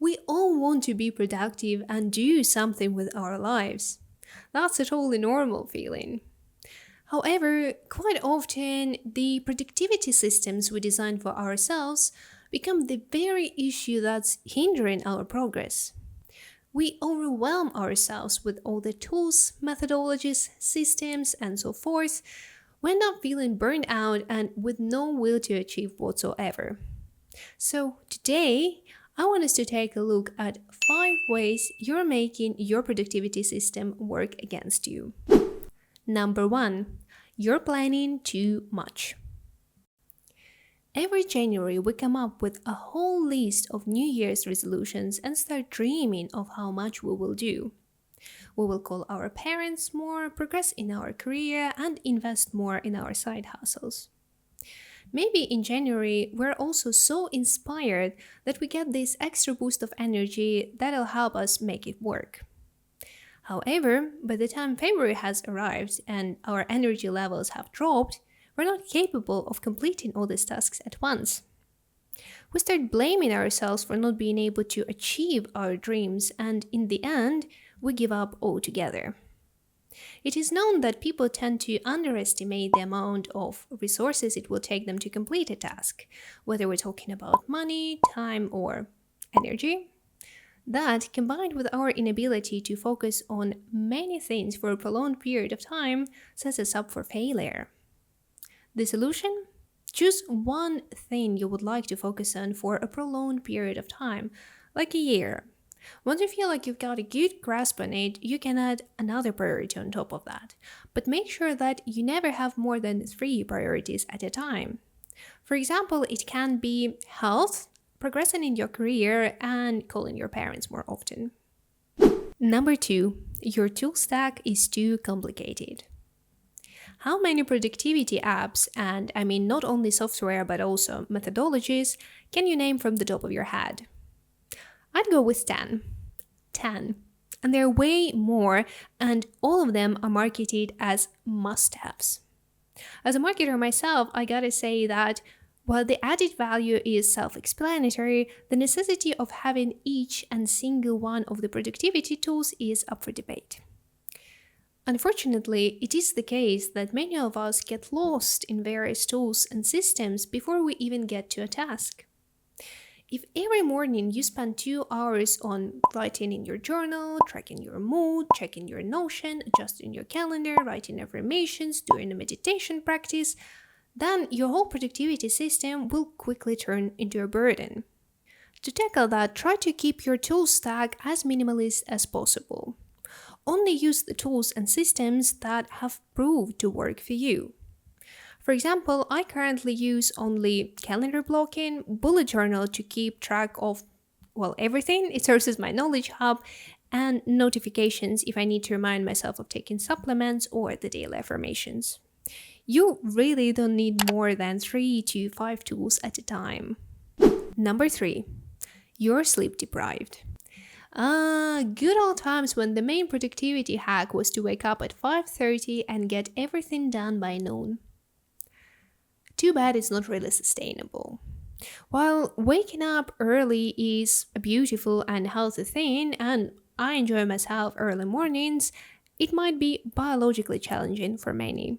We all want to be productive and do something with our lives. That's a totally normal feeling. However, quite often, the productivity systems we design for ourselves become the very issue that's hindering our progress. We overwhelm ourselves with all the tools, methodologies, systems, and so forth. We end up feeling burned out and with no will to achieve whatsoever. So, today, I want us to take a look at 5 ways you're making your productivity system work against you. Number 1, you're planning too much. Every January, we come up with a whole list of New Year's resolutions and start dreaming of how much we will do. We will call our parents more, progress in our career, and invest more in our side hustles. Maybe in January, we're also so inspired that we get this extra boost of energy that'll help us make it work. However, by the time February has arrived and our energy levels have dropped, we're not capable of completing all these tasks at once. We start blaming ourselves for not being able to achieve our dreams, and in the end, we give up altogether. It is known that people tend to underestimate the amount of resources it will take them to complete a task, whether we're talking about money, time, or energy. That, combined with our inability to focus on many things for a prolonged period of time, sets us up for failure. The solution? Choose one thing you would like to focus on for a prolonged period of time, like a year. Once you feel like you've got a good grasp on it, you can add another priority on top of that. But make sure that you never have more than 3 priorities at a time. For example, it can be health, progressing in your career, and calling your parents more often. Number 2, your tool stack is too complicated. How many productivity apps, and I mean not only software but also methodologies, can you name from the top of your head? I'd go with 10. 10. And there are way more, and all of them are marketed as must-haves. As a marketer myself, I gotta say that while the added value is self-explanatory, the necessity of having each and single one of the productivity tools is up for debate. Unfortunately, it is the case that many of us get lost in various tools and systems before we even get to a task. If every morning you spend 2 hours on writing in your journal, tracking your mood, checking your Notion, adjusting your calendar, writing affirmations, doing a meditation practice, then your whole productivity system will quickly turn into a burden. To tackle that, try to keep your tool stack as minimalist as possible. Only use the tools and systems that have proved to work for you. For example, I currently use only calendar blocking, bullet journal to keep track of, everything. It serves as my knowledge hub, and notifications if I need to remind myself of taking supplements or the daily affirmations. You really don't need more than 3 to 5 tools at a time. Number 3, you're sleep deprived. Good old times when the main productivity hack was to wake up at 5:30 and get everything done by noon. Too bad it's not really sustainable. While waking up early is a beautiful and healthy thing, and I enjoy myself early mornings, it might be biologically challenging for many.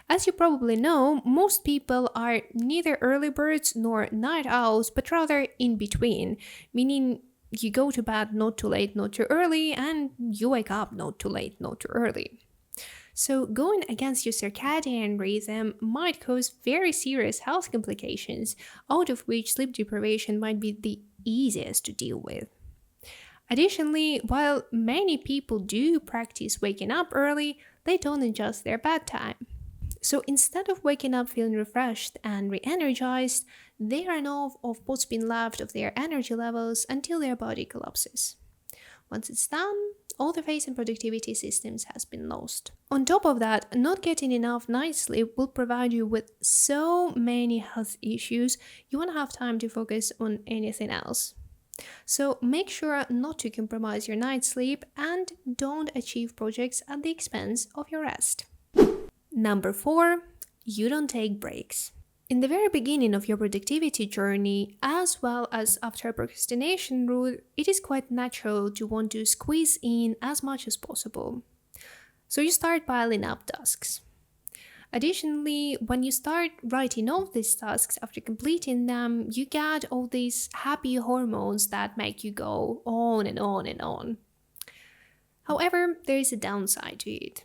As you probably know, most people are neither early birds nor night owls, but rather in between, meaning you go to bed not too late, not too early, and you wake up not too late, not too early. So going against your circadian rhythm might cause very serious health complications, out of which sleep deprivation might be the easiest to deal with. Additionally, while many people do practice waking up early, they don't adjust their bedtime. So instead of waking up feeling refreshed and re-energized, they run off of what's been left of their energy levels until their body collapses. Once it's done, all the faith in productivity systems has been lost. On top of that, not getting enough night sleep will provide you with so many health issues, you won't have time to focus on anything else. So make sure not to compromise your night sleep and don't achieve projects at the expense of your rest. Number 4, you don't take breaks. In the very beginning of your productivity journey, as well as after a procrastination route, it is quite natural to want to squeeze in as much as possible. So you start piling up tasks. Additionally, when you start writing off these tasks after completing them, you get all these happy hormones that make you go on and on and on. However, there is a downside to it.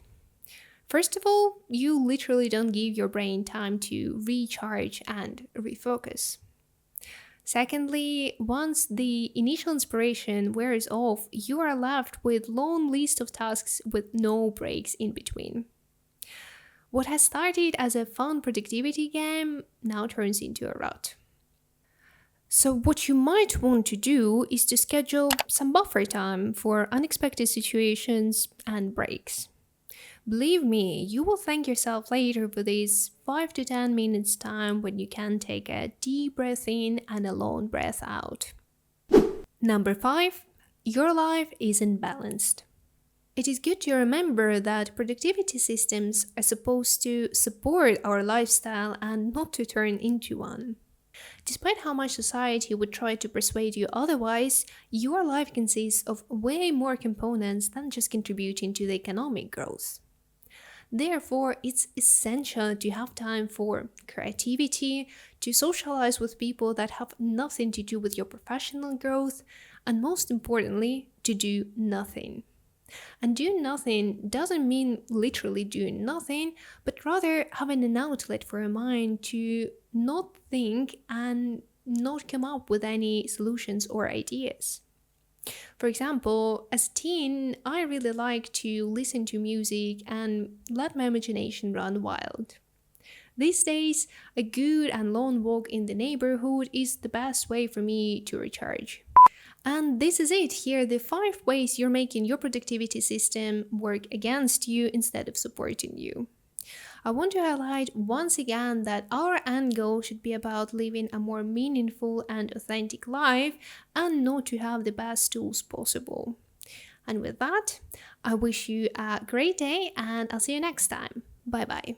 First of all, you literally don't give your brain time to recharge and refocus. Secondly, once the initial inspiration wears off, you are left with long list of tasks with no breaks in between. What has started as a fun productivity game now turns into a rut. So, what you might want to do is to schedule some buffer time for unexpected situations and breaks. Believe me, you will thank yourself later for this 5 to 10 minutes time when you can take a deep breath in and a long breath out. Number 5, your life isn't balanced. It is good to remember that productivity systems are supposed to support our lifestyle and not to turn into one. Despite how much society would try to persuade you otherwise, your life consists of way more components than just contributing to the economic growth. Therefore, it's essential to have time for creativity, to socialize with people that have nothing to do with your professional growth, and most importantly, to do nothing. And doing nothing doesn't mean literally doing nothing, but rather having an outlet for a mind to not think and not come up with any solutions or ideas. For example, as a teen, I really like to listen to music and let my imagination run wild. These days, a good and long walk in the neighborhood is the best way for me to recharge. And this is it. Here are the 5 ways you're making your productivity system work against you instead of supporting you. I want to highlight once again that our end goal should be about living a more meaningful and authentic life and not to have the best tools possible. And with that, I wish you a great day and I'll see you next time. Bye bye.